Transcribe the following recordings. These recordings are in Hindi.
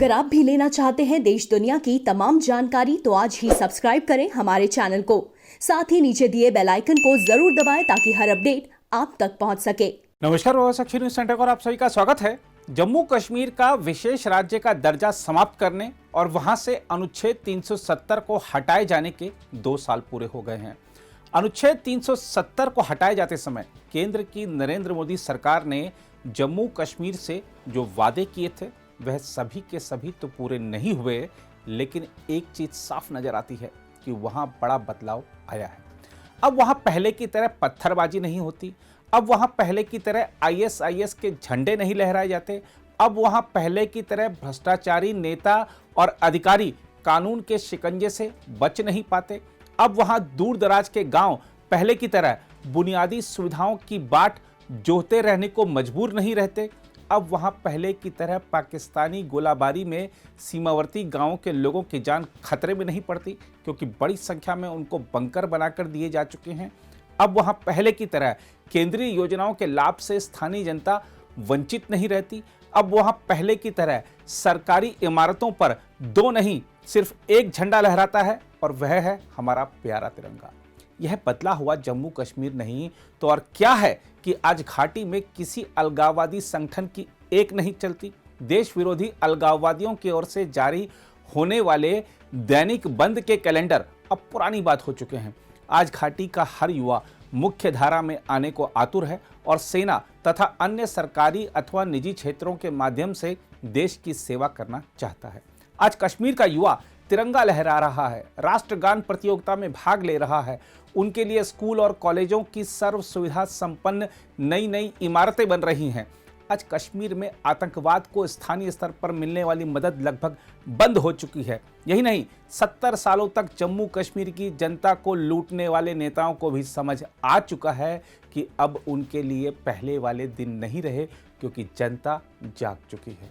अगर आप भी लेना चाहते हैं देश दुनिया की तमाम जानकारी तो आज ही सब्सक्राइब करें हमारे चैनल को। साथ ही नीचे दिए बेल आइकन को जरूर दबाएं ताकि हर अपडेट आप तक पहुंच सके। नमस्कार, बाबा न्यूज सेंटर पर आप सभी का स्वागत है। जम्मू कश्मीर का विशेष राज्य का दर्जा समाप्त करने और वहां से अनुच्छेद 370 को हटाए जाने के 2 साल पूरे हो गए हैं। अनुच्छेद 370 को हटाए जाते समय केंद्र की नरेंद्र मोदी सरकार ने जम्मू कश्मीर से जो वादे किए थे वह सभी के सभी तो पूरे नहीं हुए, लेकिन एक चीज साफ नजर आती है कि वहां बड़ा बदलाव आया है। अब वहां पहले की तरह पत्थरबाजी नहीं होती, अब वहां पहले की तरह आईएसआईएस के झंडे नहीं लहराए जाते, अब वहां पहले की तरह भ्रष्टाचारी नेता और अधिकारी कानून के शिकंजे से बच नहीं पाते, अब वहां दूर दराज के गांव पहले की तरह बुनियादी सुविधाओं की बाट जोहते रहने को मजबूर नहीं रहते, अब वहां पहले की तरह पाकिस्तानी गोलाबारी में सीमावर्ती गांवों के लोगों की जान खतरे में नहीं पड़ती क्योंकि बड़ी संख्या में उनको बंकर बनाकर दिए जा चुके हैं। अब वहां पहले की तरह केंद्रीय योजनाओं के लाभ से स्थानीय जनता वंचित नहीं रहती, अब वहां पहले की तरह सरकारी इमारतों पर 2 नहीं सिर्फ एक झंडा लहराता है और वह है हमारा प्यारा तिरंगा। यह बदला हुआ जम्मू कश्मीर नहीं तो और क्या है कि आज घाटी में किसी अलगाववादी संगठन की एक नहीं चलती। देश विरोधी अलगाववादियों की ओर से जारी होने वाले दैनिक बंद के कैलेंडर अब पुरानी बात हो चुके हैं। आज घाटी का हर युवा मुख्य धारा में आने को आतुर है और सेना तथा अन्य सरकारी अथवा निजी क्षेत्रों के माध्यम से देश की सेवा करना चाहता है। आज कश्मीर का युवा तिरंगा लहरा रहा है, राष्ट्रगान प्रतियोगिता में भाग ले रहा है, उनके लिए स्कूल और कॉलेजों की सर्व सुविधा संपन्न नई नई इमारतें बन रही हैं। आज कश्मीर में आतंकवाद को स्थानीय स्तर पर मिलने वाली मदद लगभग बंद हो चुकी है। यही नहीं, 70 सालों तक जम्मू कश्मीर की जनता को लूटने वाले नेताओं को भी समझ आ चुका है कि अब उनके लिए पहले वाले दिन नहीं रहे क्योंकि जनता जाग चुकी है।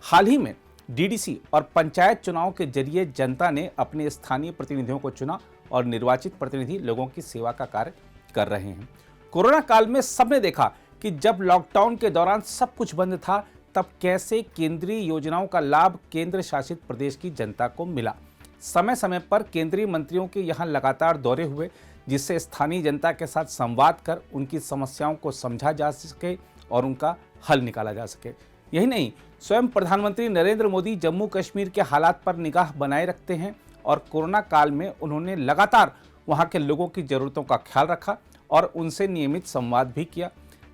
हाल ही में डीडीसी और पंचायत चुनाव के जरिए जनता ने अपने स्थानीय प्रतिनिधियों को चुना और निर्वाचित प्रतिनिधि लोगों की सेवा का कार्य कर रहे हैं। कोरोना काल में सबने देखा कि जब लॉकडाउन के दौरान सब कुछ बंद था तब कैसे केंद्रीय योजनाओं का लाभ केंद्र शासित प्रदेश की जनता को मिला। समय समय पर केंद्रीय मंत्रियों के यहाँ लगातार दौरे हुए जिससे स्थानीय जनता के साथ संवाद कर उनकी समस्याओं को समझा जा सके और उनका हल निकाला जा सके। यही नहीं, स्वयं प्रधानमंत्री नरेंद्र मोदी जम्मू कश्मीर के हालात पर निगाह बनाए रखते हैं और कोरोना काल में उन्होंने लगातार वहां के लोगों की जरूरतों का ख्याल रखा और उनसे नियमित संवाद भी किया।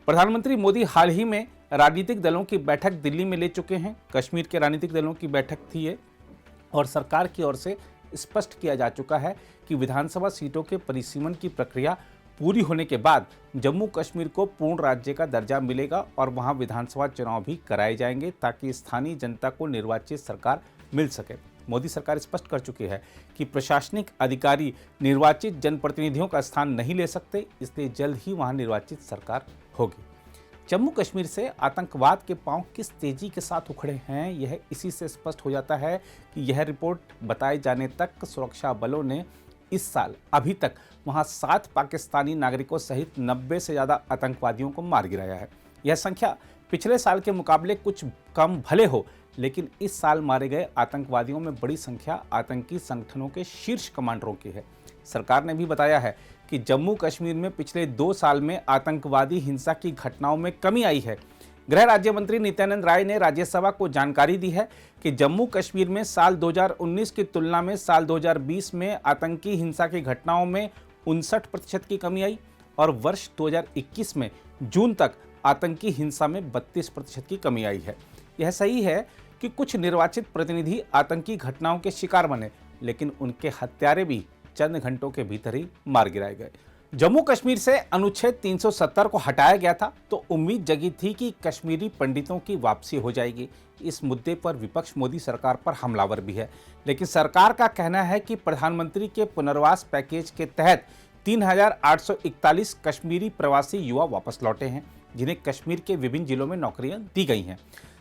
प्रधानमंत्री मोदी हाल ही में राजनीतिक दलों की बैठक दिल्ली में ले चुके हैं। कश्मीर के राजनीतिक दलों की बैठक थी ये और सरकार की ओर से स्पष्ट किया जा चुका है कि विधानसभा सीटों के परिसीमन की प्रक्रिया पूरी होने के बाद जम्मू कश्मीर को पूर्ण राज्य का दर्जा मिलेगा और वहां विधानसभा चुनाव भी कराए जाएंगे ताकि स्थानीय जनता को निर्वाचित सरकार मिल सके। मोदी सरकार स्पष्ट कर चुकी है कि प्रशासनिक अधिकारी निर्वाचित जनप्रतिनिधियों का स्थान नहीं ले सकते, इसलिए जल्द ही वहां निर्वाचित सरकार होगी। जम्मू कश्मीर से आतंकवाद के पांव किस तेजी के साथ उखड़े हैं यह इसी से स्पष्ट हो जाता है कि यह रिपोर्ट बताए जाने तक सुरक्षा बलों ने इस साल अभी तक वहां 7 पाकिस्तानी नागरिकों सहित 90 से ज़्यादा आतंकवादियों को मार गिराया है। यह संख्या पिछले साल के मुकाबले कुछ कम भले हो, लेकिन इस साल मारे गए आतंकवादियों में बड़ी संख्या आतंकी संगठनों के शीर्ष कमांडरों की है। सरकार ने भी बताया है कि जम्मू कश्मीर में पिछले 2 साल में आतंकवादी हिंसा की घटनाओं में कमी आई है। गृह राज्य मंत्री नित्यानंद राय ने राज्यसभा को जानकारी दी है कि जम्मू कश्मीर में साल 2019 की तुलना में साल 2020 में आतंकी हिंसा की घटनाओं में 59% की कमी आई और वर्ष 2021 में जून तक आतंकी हिंसा में 32% की कमी आई है। यह सही है कि कुछ निर्वाचित प्रतिनिधि आतंकी घटनाओं के शिकार बने, लेकिन उनके हत्यारे भी चंद घंटों के भीतर ही मार गिराए गए। जम्मू कश्मीर से अनुच्छेद 370 को हटाया गया था तो उम्मीद जगी थी कि कश्मीरी पंडितों की वापसी हो जाएगी। इस मुद्दे पर विपक्ष मोदी सरकार पर हमलावर भी है, लेकिन सरकार का कहना है कि प्रधानमंत्री के पुनर्वास पैकेज के तहत 3,841 कश्मीरी प्रवासी युवा वापस लौटे हैं जिन्हें कश्मीर के विभिन्न जिलों में नौकरियां दी गई हैं।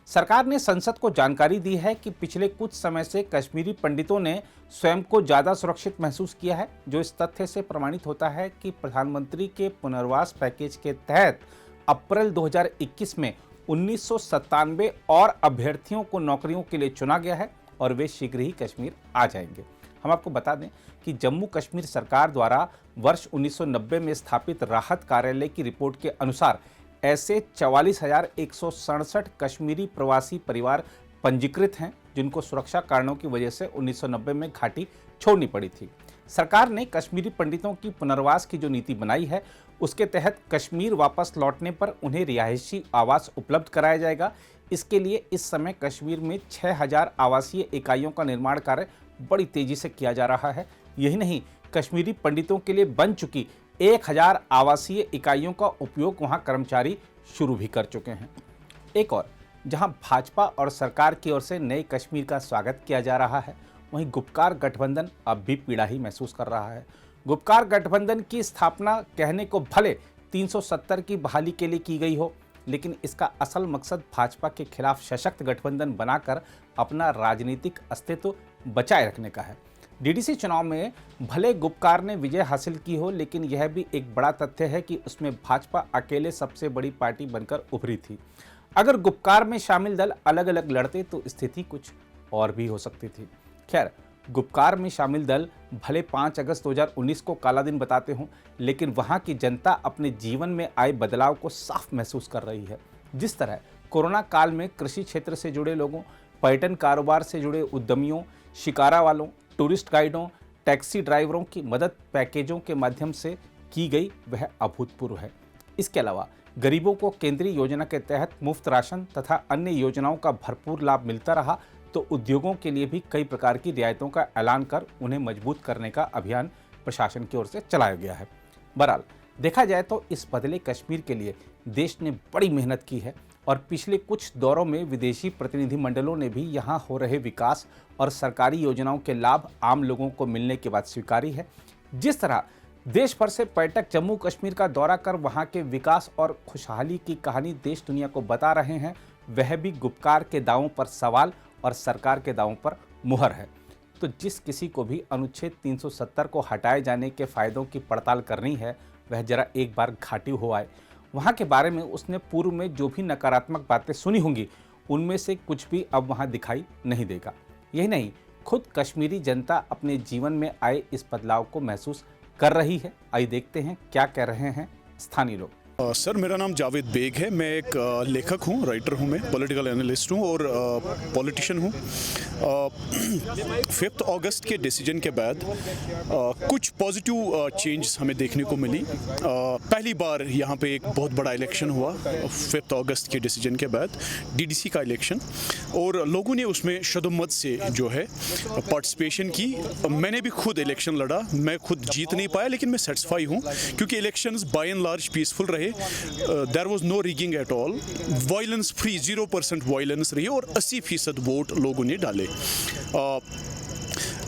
सरकार ने संसद को जानकारी दी है कि पिछले कुछ समय से कश्मीरी पंडितों ने स्वयं को ज़्यादा सुरक्षित महसूस किया है, जो इस तथ्य से प्रमाणित होता है कि प्रधानमंत्री के पुनर्वास पैकेज के तहत अप्रैल 2021 में 1997 और अभ्यर्थियों को नौकरियों के लिए चुना गया है और वे शीघ्र ही कश्मीर आ जाएंगे। हम आपको बता दें कि जम्मू कश्मीर सरकार द्वारा वर्ष 1990 में स्थापित राहत कार्यालय की रिपोर्ट के अनुसार ऐसे 44,167 कश्मीरी प्रवासी परिवार पंजीकृत हैं जिनको सुरक्षा कारणों की वजह से 1990 में घाटी छोड़नी पड़ी थी। सरकार ने कश्मीरी पंडितों की पुनर्वास की जो नीति बनाई है उसके तहत कश्मीर वापस लौटने पर उन्हें रिहायशी आवास उपलब्ध कराया जाएगा। इसके लिए इस समय कश्मीर में 6,000 आवासीय इकाइयों का निर्माण कार्य बड़ी तेजी से किया जा रहा है। यही नहीं, कश्मीरी पंडितों के लिए बन चुकी 1,000 आवासीय इकाइयों का उपयोग वहां कर्मचारी शुरू भी कर चुके हैं। एक और जहां भाजपा और सरकार की ओर से नए कश्मीर का स्वागत किया जा रहा है, वहीं गुपकार गठबंधन अब भी पीड़ा ही महसूस कर रहा है। गुपकार गठबंधन की स्थापना कहने को भले 370 की बहाली के लिए की गई हो, लेकिन इसका असल मकसद भाजपा के खिलाफ सशक्त गठबंधन बनाकर अपना राजनीतिक अस्तित्व बचाए रखने का है। डीडीसी चुनाव में भले गुपकार ने विजय हासिल की हो, लेकिन यह भी एक बड़ा तथ्य है कि उसमें भाजपा अकेले सबसे बड़ी पार्टी बनकर उभरी थी। अगर गुपकार में शामिल दल अलग अलग लड़ते तो स्थिति कुछ और भी हो सकती थी। खैर, गुपकार में शामिल दल भले 5 अगस्त 2019 को काला दिन बताते हों, लेकिन वहां की जनता अपने जीवन में आए बदलाव को साफ महसूस कर रही है। जिस तरह कोरोना काल में कृषि क्षेत्र से जुड़े लोगों, पर्यटन कारोबार से जुड़े उद्यमियों, शिकारा वालों, टूरिस्ट गाइडों, टैक्सी ड्राइवरों की मदद पैकेजों के माध्यम से की गई, वह अभूतपूर्व है। इसके अलावा गरीबों को केंद्रीय योजना के तहत मुफ्त राशन तथा अन्य योजनाओं का भरपूर लाभ मिलता रहा, तो उद्योगों के लिए भी कई प्रकार की रियायतों का ऐलान कर उन्हें मजबूत करने का अभियान प्रशासन की ओर से चलाया गया है। बहरहाल देखा जाए तो इस बदले कश्मीर के लिए देश ने बड़ी मेहनत की है और पिछले कुछ दौरों में विदेशी प्रतिनिधिमंडलों ने भी यहाँ हो रहे विकास और सरकारी योजनाओं के लाभ आम लोगों को मिलने के बाद स्वीकारी है। जिस तरह देश भर से पर्यटक जम्मू कश्मीर का दौरा कर वहाँ के विकास और खुशहाली की कहानी देश दुनिया को बता रहे हैं, वह भी गुपकार के दावों पर सवाल और सरकार के दावों पर मुहर है। तो जिस किसी को भी अनुच्छेद 370 को हटाए जाने के फायदों की पड़ताल करनी है, वह जरा एक बार घाटी हो आए। वहाँ के बारे में उसने पूर्व में जो भी नकारात्मक बातें सुनी होंगी, उनमें से कुछ भी अब वहाँ दिखाई नहीं देगा। यही नहीं, खुद कश्मीरी जनता अपने जीवन में आए इस बदलाव को महसूस कर रही है। आइए देखते हैं क्या कह रहे हैं स्थानीय लोग। सर, मेरा नाम जावेद बेग है। मैं एक लेखक हूँ, राइटर हूँ, मैं पॉलिटिकल एनालिस्ट हूँ और पॉलिटिशियन हूँ। 5 अगस्त के डिसीजन के बाद कुछ पॉजिटिव चेंजेस हमें देखने को मिली। पहली बार यहाँ पे एक बहुत बड़ा इलेक्शन हुआ 5 अगस्त के डिसीजन के बाद, डीडीसी का इलेक्शन, और लोगों ने उसमें शदुम्मत से जो है पार्टिसिपेशन की। मैंने भी खुद इलेक्शन लड़ा, मैं खुद जीत नहीं पाया, लेकिन मैं सेटिस्फाई हूँ क्योंकि elections by and large peaceful रहे। There was no rigging at all, violence free, 0% violence रही और 80% वोट लोगों ने डाले।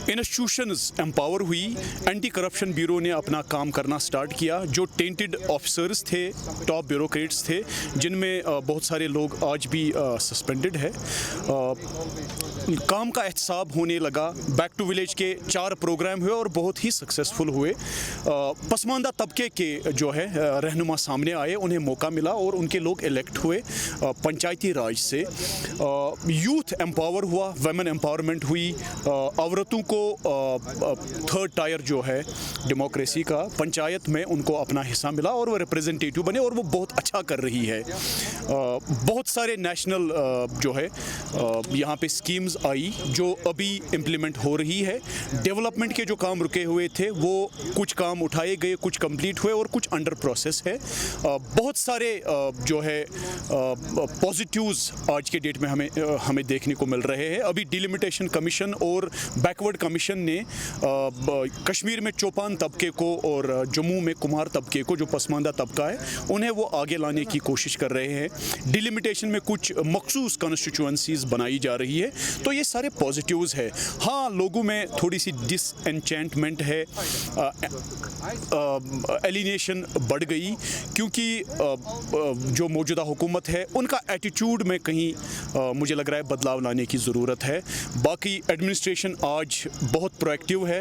इंस्टीट्यूशंस एम्पावर हुई, एंटी करप्शन ब्यूरो ने अपना काम करना स्टार्ट किया। जो टेंटेड ऑफिसर्स थे, टॉप ब्यूरोक्रेट्स थे, जिनमें बहुत सारे लोग आज भी सस्पेंडेड है, काम का एहतसाब होने लगा। बैक टू विलेज के 4 प्रोग्राम हुए और बहुत ही सक्सेसफुल हुए। पसमानदा तबके के जो है रहनुमा सामने आए, उन्हें मौका मिला और उनके लोग इलेक्ट हुए पंचायती राज से। यूथ एम्पावर हुआ, वुमेन एम्पावरमेंट हुई, औरतों को 3rd टायर जो है डेमोक्रेसी का, पंचायत में उनको अपना हिस्सा मिला और वो रिप्रेजेंटेटिव बने और वो बहुत अच्छा कर रही है। बहुत सारे नेशनल जो है यहाँ पे स्कीम्स आई जो अभी इम्प्लीमेंट हो रही है। डेवलपमेंट के जो काम रुके हुए थे वो कुछ काम उठाए गए, कुछ कंप्लीट हुए और कुछ अंडर प्रोसेस है। बहुत सारे जो है पॉजिटिव्स आज के डेट में हमें देखने को मिल रहे हैं। अभी डिलिमिटेशन कमीशन और बैकवर्ड कमीशन ने कश्मीर में चौपान तबके को और जम्मू में कुमार तबके को, जो पसमानदा तबका है, उन्हें वो आगे लाने की कोशिश कर रहे हैं। डिलिमिटेशन में कुछ मखसूस कॉन्स्टिट्यूएंसीज बनाई जा रही है, तो ये सारे पॉजिटिव्स है। हाँ, लोगों में थोड़ी सी डिसएंचेंटमेंट है, एलिनेशन बढ़ गई क्योंकि जो मौजूदा हुकूमत है उनका एटीट्यूड में कहीं मुझे लग रहा है बदलाव लाने की ज़रूरत है। बाकी एडमिनिस्ट्रेशन आज बहुत प्रोएक्टिव है,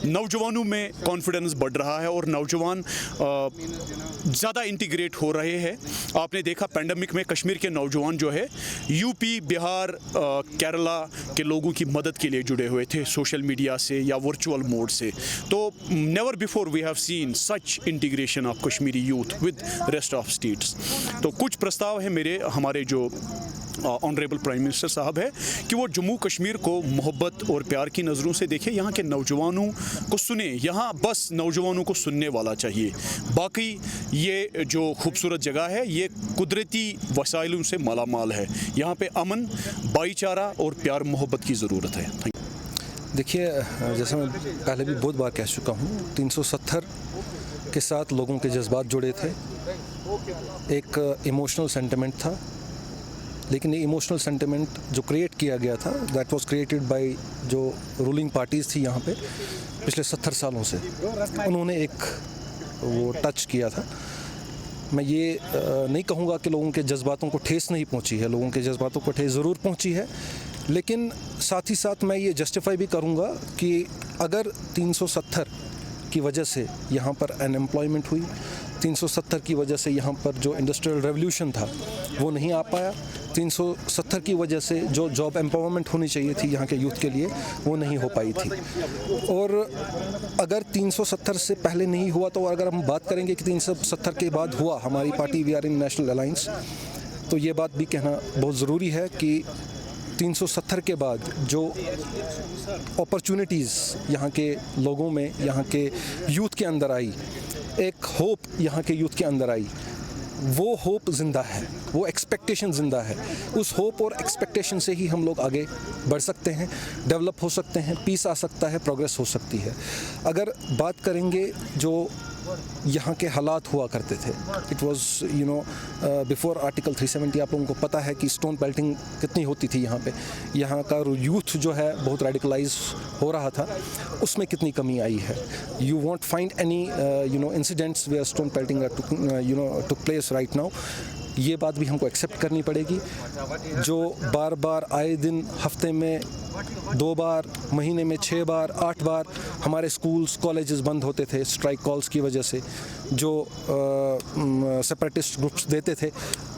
नौजवानों में कॉन्फिडेंस बढ़ रहा है और नौजवान ज़्यादा इंटीग्रेट हो रहे हैं। आपने देखा पेंडेमिक में कश्मीर के नौजवान जो है यूपी, बिहार, केरला के लोगों की मदद के लिए जुड़े हुए थे सोशल मीडिया से या वर्चुअल मोड से। तो never before we have seen such integration of Kashmiri youth with rest of states. तो कुछ प्रस्ताव है मेरे, हमारे जो ऑनरेबल प्राइम मिनिस्टर साहब है कि वो जम्मू कश्मीर को मोहब्बत और प्यार की नज़रों से देखें, यहाँ के नौजवानों को सुने। यहाँ बस नौजवानों को सुनने वाला चाहिए, बाकी ये जो खूबसूरत जगह है ये कुदरती वसाइलों से मालामाल है। यहाँ पे अमन, भाईचारा और प्यार मोहब्बत की ज़रूरत है। Thank you. देखिए, जैसे मैं पहले भी बहुत बार कह चुका हूँ, 370 के साथ लोगों के जज्बात जुड़े थे, एक इमोशनल सेंटिमेंट था, लेकिन ये इमोशनल सेंटिमेंट जो क्रिएट किया गया था दैट वाज क्रिएटेड बाय जो रूलिंग पार्टीज़ थी यहाँ पे पिछले 70 सालों से, उन्होंने एक वो टच किया था। मैं ये नहीं कहूँगा कि लोगों के जज्बातों को ठेस नहीं पहुँची है, लोगों के जज्बातों को ठेस ज़रूर पहुँची है, लेकिन साथ ही साथ मैं ये जस्टिफाई भी करूँगा कि अगर 370 की वजह से यहाँ पर अनएम्प्लॉयमेंट हुई, 370 की वजह से यहाँ पर जो इंडस्ट्रियल रेवोल्यूशन था वो नहीं आ पाया, 370 की वजह से जो जॉब एम्पावरमेंट होनी चाहिए थी यहाँ के यूथ के लिए वो नहीं हो पाई थी। और अगर 370 से पहले नहीं हुआ तो अगर हम बात करेंगे कि 370 के बाद हुआ, हमारी party we are in national alliance, तो ये बात भी कहना बहुत ज़रूरी है कि 370 के बाद जो अपॉर्चुनिटीज़ यहाँ के लोगों में, यहाँ के यूथ के अंदर आई, एक होप यहाँ के यूथ के अंदर आई, वो होप ज़िंदा है, वो एक्सपेक्टेशन ज़िंदा है। उस होप और एक्सपेक्टेशन से ही हम लोग आगे बढ़ सकते हैं, डेवलप हो सकते हैं, पीस आ सकता है, प्रोग्रेस हो सकती है। अगर बात करेंगे जो यहाँ के हालात हुआ करते थे, इट वाज बिफोर आर्टिकल 370, आप लोगों को पता है कि स्टोन पेल्टिंग कितनी होती थी यहाँ पे, यहाँ का यूथ जो है बहुत रेडिकलाइज हो रहा था, उसमें कितनी कमी आई है। You won't find any incidents where stone pelting took place right now. ये बात भी हमको एक्सेप्ट करनी पड़ेगी। जो बार बार आए दिन हफ्ते में 2 बार, महीने में 6 बार, 8 बार हमारे स्कूल्स कॉलेजेस बंद होते थे स्ट्राइक कॉल्स की वजह से, जो सेपरेटिस्ट ग्रुप्स देते थे,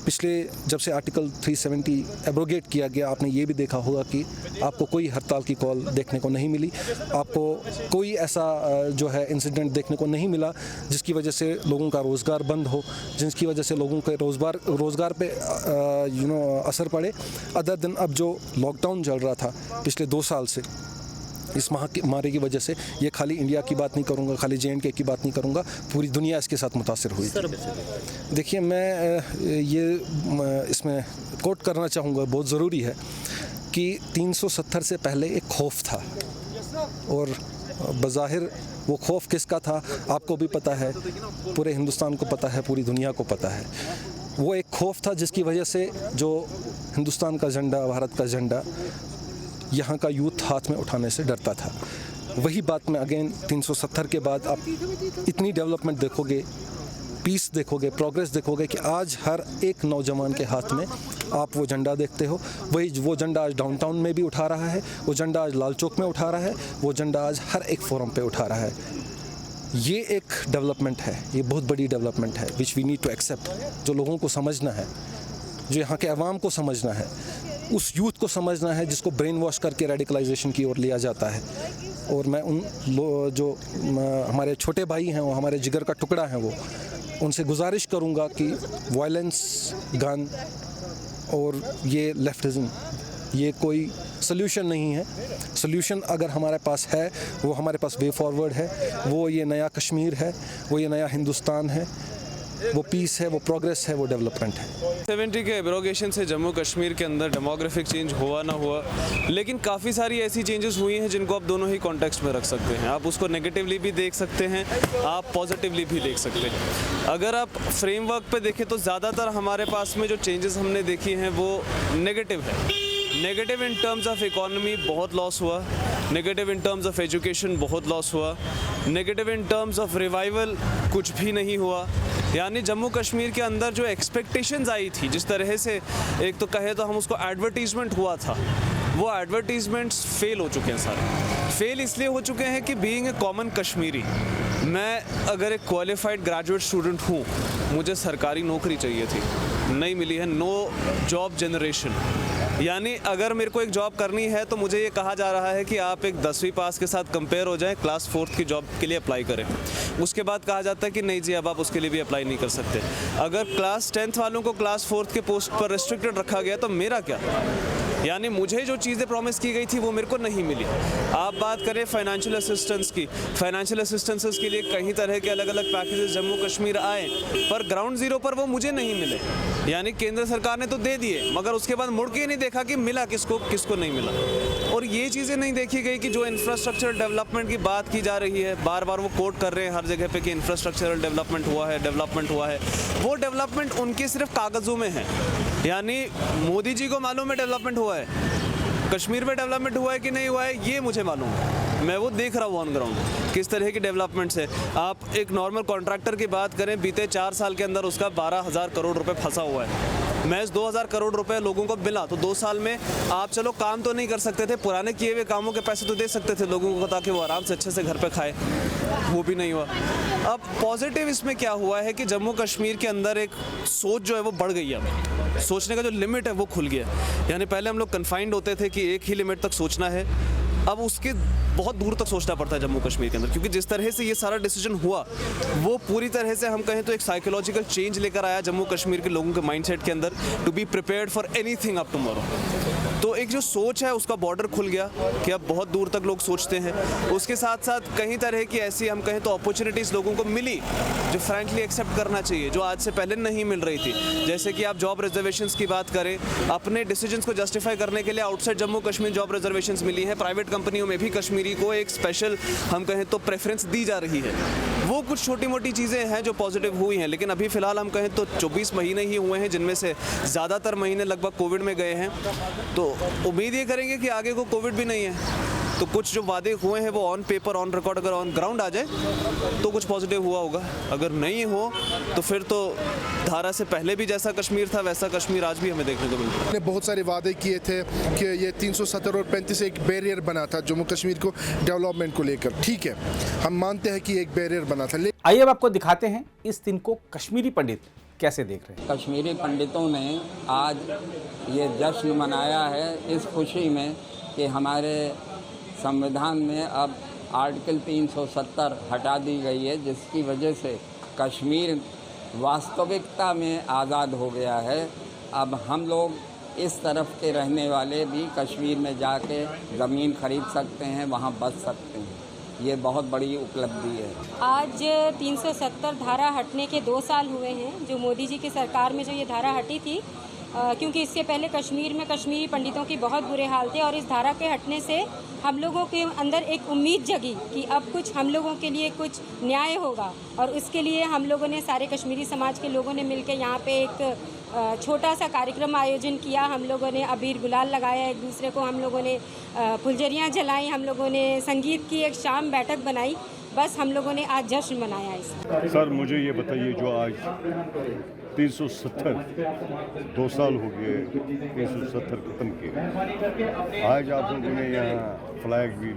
पिछले जब से आर्टिकल 370 एब्रोगेट किया गया, आपने ये भी देखा होगा कि आपको कोई हड़ताल की कॉल देखने को नहीं मिली, आपको कोई ऐसा जो है इंसिडेंट देखने को नहीं मिला जिसकी वजह से लोगों का रोज़गार बंद हो, जिसकी वजह से लोगों के रोज़गार पे असर पड़े। अदर दिन अब जो लॉकडाउन चल रहा था पिछले 2 साल से, इस महामारी की वजह से, ये खाली इंडिया की बात नहीं करूँगा, खाली J&K की बात नहीं करूँगा, पूरी दुनिया इसके साथ मुतासिर हुई। देखिए, मैं ये इसमें कोट करना चाहूँगा, बहुत ज़रूरी है कि 370 से पहले एक खौफ था, और बज़ाहिर वो खौफ किसका था आपको भी पता है, पूरे हिंदुस्तान को पता है, पूरी दुनिया को पता है। वो एक खौफ था जिसकी वजह से जो हिंदुस्तान का झंडा, भारत का झंडा यहाँ का यूथ हाथ में उठाने से डरता था। वही बात में अगेन 370 के बाद आप इतनी डेवलपमेंट देखोगे, पीस देखोगे, प्रोग्रेस देखोगे कि आज हर एक नौजवान के हाथ में आप वो झंडा देखते हो। वो झंडा आज डाउनटाउन में भी उठा रहा है, वो झंडा आज लाल चौक में उठा रहा है, वो झंडा आज हर एक फोरम पे उठा रहा है। ये एक डेवलपमेंट है, ये बहुत बड़ी डेवलपमेंट है which we need to accept. जो लोगों को समझना है, जो यहाँ के अवाम को समझना है, उस यूथ को समझना है जिसको ब्रेन वॉश करके रेडिकलाइजेशन की ओर लिया जाता है। और मैं उन जो हमारे छोटे भाई हैं, वो हमारे जिगर का टुकड़ा हैं, वो उनसे गुजारिश करूँगा कि वायलेंस, गन और ये लेफ्टिज़म, ये कोई सल्यूशन नहीं है। सल्यूशन अगर हमारे पास है, वो हमारे पास वे फॉरवर्ड है, वो ये नया कश्मीर है, वो ये नया हिंदुस्तान है, वो पीस है, वो प्रोग्रेस है, वो डेवलपमेंट है। 70 के एब्रोगेशन से जम्मू कश्मीर के अंदर डेमोग्राफिक चेंज हुआ ना हुआ, लेकिन काफ़ी सारी ऐसी चेंजेस हुई हैं जिनको आप दोनों ही कॉन्टेक्स्ट में रख सकते हैं। आप उसको नेगेटिवली भी देख सकते हैं, आप पॉजिटिवली भी देख सकते हैं। अगर आप फ्रेमवर्क पे देखें तो ज़्यादातर हमारे पास में जो चेंजेस हमने देखी हैं वो नेगेटिव है। Negative in terms of economy बहुत लॉस हुआ, negative in terms of education बहुत लॉस हुआ, negative in terms of revival कुछ भी नहीं हुआ। यानी जम्मू कश्मीर के अंदर जो एक्सपेक्टेशंस आई थी, जिस तरह से एक तो कहे तो हम उसको एडवर्टीजमेंट हुआ था, वो एडवर्टीजमेंट्स फेल हो चुके हैं सारे। फेल इसलिए हो चुके हैं कि बीइंग ए कॉमन कश्मीरी, मैं अगर एक क्वालिफाइड ग्रेजुएट स्टूडेंट हूँ, मुझे सरकारी नौकरी चाहिए थी, नहीं मिली है। नो जॉब जनरेशन, यानी अगर मेरे को एक जॉब करनी है तो मुझे ये कहा जा रहा है कि आप एक 10वीं पास के साथ कंपेयर हो जाएं, क्लास 4th की जॉब के लिए अप्लाई करें। उसके बाद कहा जाता है कि नहीं जी, अब आप उसके लिए भी अप्लाई नहीं कर सकते। अगर क्लास 10th वालों को क्लास 4th के पोस्ट पर रिस्ट्रिक्टेड रखा गया तो मेरा क्या? यानी मुझे जो चीज़ें प्रॉमिस की गई थी वो मेरे को नहीं मिली। आप बात करें फाइनेंशियल असिस्टेंस की, फाइनेंशियल असिस्टेंसेस के लिए कई तरह के अलग अलग पैकेजेस जम्मू कश्मीर आए, पर ग्राउंड ज़ीरो पर वो मुझे नहीं मिले। यानी केंद्र सरकार ने तो दे दिए, मगर उसके बाद मुड़ के नहीं देखा कि मिला किसको किसको नहीं मिला। और ये चीज़ें नहीं देखी गई कि जो इंफ्रास्ट्रक्चर डेवलपमेंट की बात की जा रही है, बार बार वो कोट कर रहे हैं हर जगह पे कि इंफ्रास्ट्रक्चरल डेवलपमेंट हुआ है, वो डेवलपमेंट उनके सिर्फ कागज़ों में है। यानी मोदी जी को मालूम है डेवलपमेंट हुआ है, कश्मीर में डेवलपमेंट हुआ है कि नहीं हुआ है ये मुझे मालूम है, मैं वो देख रहा हूँ ऑन ग्राउंड किस तरह की डेवलपमेंट्स है। आप एक नॉर्मल कॉन्ट्रैक्टर की बात करें, बीते 4 साल के अंदर उसका 12,000 करोड़ रुपए फंसा हुआ है। महज 2,000 करोड़ रुपए लोगों को मिला, तो 2 साल में आप चलो काम तो नहीं कर सकते थे, पुराने किए हुए कामों के पैसे तो दे सकते थे लोगों को ताकि वो आराम से अच्छे से घर पे खाए, वो भी नहीं हुआ। अब पॉजिटिव इसमें क्या हुआ है कि जम्मू कश्मीर के अंदर एक सोच जो है वो बढ़ गई है, सोचने का जो लिमिट है वो खुल गया। यानी पहले हम लोग कन्फाइंड होते थे कि एक ही लिमिट तक सोचना है, अब उसके बहुत दूर तक सोचना पड़ता है जम्मू कश्मीर के अंदर, क्योंकि जिस तरह से ये सारा डिसीजन हुआ वो पूरी तरह से हम कहें तो एक साइकोलॉजिकल चेंज लेकर आया जम्मू कश्मीर के लोगों के माइंडसेट के अंदर, to be prepared for anything up tomorrow. तो एक जो सोच है उसका बॉर्डर खुल गया कि अब बहुत दूर तक लोग सोचते हैं। उसके साथ साथ कई तरह की ऐसी हम कहें तो अपॉर्चुनिटीज़ लोगों को मिली जो फ्रैंकली एक्सेप्ट करना चाहिए, जो आज से पहले नहीं मिल रही थी। जैसे कि आप जॉब रिजर्वेशंस की बात करें, अपने डिसीजंस को जस्टिफाई करने के लिए outside Jammu Kashmir job reservations मिली हैं, प्राइवेट कंपनियों में भी कश्मीरी को एक स्पेशल हम कहें तो प्रेफरेंस दी जा रही है। वो कुछ छोटी मोटी चीज़ें हैं जो पॉजिटिव हुई हैं, लेकिन अभी फ़िलहाल हम कहें तो 24 महीने ही हुए हैं, जिनमें से ज़्यादातर महीने लगभग कोविड में गए हैं। तो उम्मीद ये करेंगे कि आगे को कोविड भी नहीं है, तो कुछ जो वादे हुए हैं वो ऑन पेपर ऑन रिकॉर्ड अगर ऑन ग्राउंड आ जाए तो कुछ पॉजिटिव हुआ होगा। अगर नहीं हो तो फिर तो धारा से पहले भी जैसा कश्मीर था वैसा कश्मीर आज भी हमें देखने को मिलता है। ने बहुत सारे वादे किए थे कि ये 370 और 35 एक बैरियर बना था जम्मू कश्मीर को डेवलपमेंट को लेकर, ठीक है, हम मानते हैं कि एक बैरियर बना था। आइए अब आपको दिखाते हैं इस दिन को कश्मीरी पंडित कैसे देख रहे हैं। कश्मीरी पंडितों ने आज ये जश्न मनाया है इस खुशी में कि हमारे संविधान में अब आर्टिकल 370 हटा दी गई है, जिसकी वजह से कश्मीर वास्तविकता में आज़ाद हो गया है। अब हम लोग इस तरफ के रहने वाले भी कश्मीर में जाके ज़मीन खरीद सकते हैं, वहाँ बस सकते हैं। ये बहुत बड़ी उपलब्धि है। आज 370 धारा हटने के 2 साल हुए हैं, जो मोदी जी की सरकार में जो ये धारा हटी थी, क्योंकि इससे पहले कश्मीर में कश्मीरी पंडितों की बहुत बुरे हाल थे, और इस धारा के हटने से हम लोगों के अंदर एक उम्मीद जगी कि अब कुछ हम लोगों के लिए कुछ न्याय होगा। और उसके लिए हम लोगों ने, सारे कश्मीरी समाज के लोगों ने मिलकर यहाँ पे एक छोटा सा कार्यक्रम आयोजन किया। हम लोगों ने अबीर गुलाल लगाया एक दूसरे को, हम लोगों ने फुलझड़ियाँ जलाई, हम लोगों ने संगीत की एक शाम बैठक बनाई। बस हम लोगों ने आज जश्न मनाया इस। सर मुझे ये बताइए, जो आज 370 2 साल हो गए 370 खत्म किए, आज आप लोगों ने यहाँ फ्लैग भी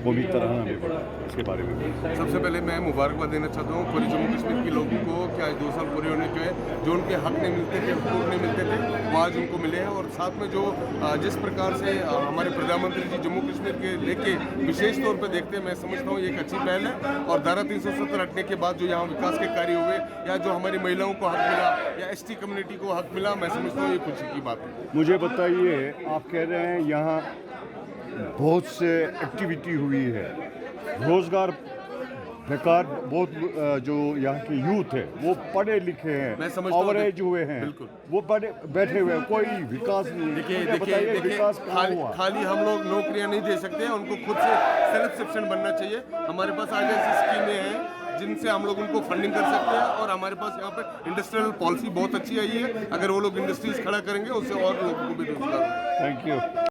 कौमी तरह भी बढ़ा, इसके बारे में सबसे पहले मैं मुबारकबाद देना चाहता हूँ पूरे जम्मू कश्मीर के लोगों को कि आज 2 साल पूरे होने के जो उनके हक नहीं मिलते थे, हुकूक नहीं मिलते थे, वो आज उनको मिले हैं। और साथ में जो जिस प्रकार से हमारे प्रधानमंत्री जी जम्मू कश्मीर के लेके विशेष तौर पर देखते हैं, मैं समझता हूँ ये एक अच्छी पहल है। और धारा 370 हटने के बाद जो यहाँ विकास के कार्य हुए, या जो हमारी महिलाओं को हक मिला, या ST कम्युनिटी को हक मिला, मैं समझता हूँ ये खुशी की बात है। मुझे बताइए, आप कह रहे हैं यहाँ बहुत से एक्टिविटी हुई है, रोजगार बेकार, बहुत जो यहाँ के यूथ है वो पढ़े लिखे हैं, एवरेज हुए हैं, वो पढ़े बैठे हुए हैं, कोई विकास नहीं। देखिए विकास खाली हम लोग नौकरियाँ नहीं दे सकते, उनको खुद से सेल्फ सफिशिएंट बनना चाहिए। हमारे पास आज ऐसी स्कीमें हैं जिनसे हम लोग उनको फंडिंग कर सकते हैं, और हमारे पास यहाँ पे इंडस्ट्रियल पॉलिसी बहुत अच्छी आई है। अगर वो लोग इंडस्ट्रीज खड़ा करेंगे उससे और लोगों को भी रोजगार। Thank you.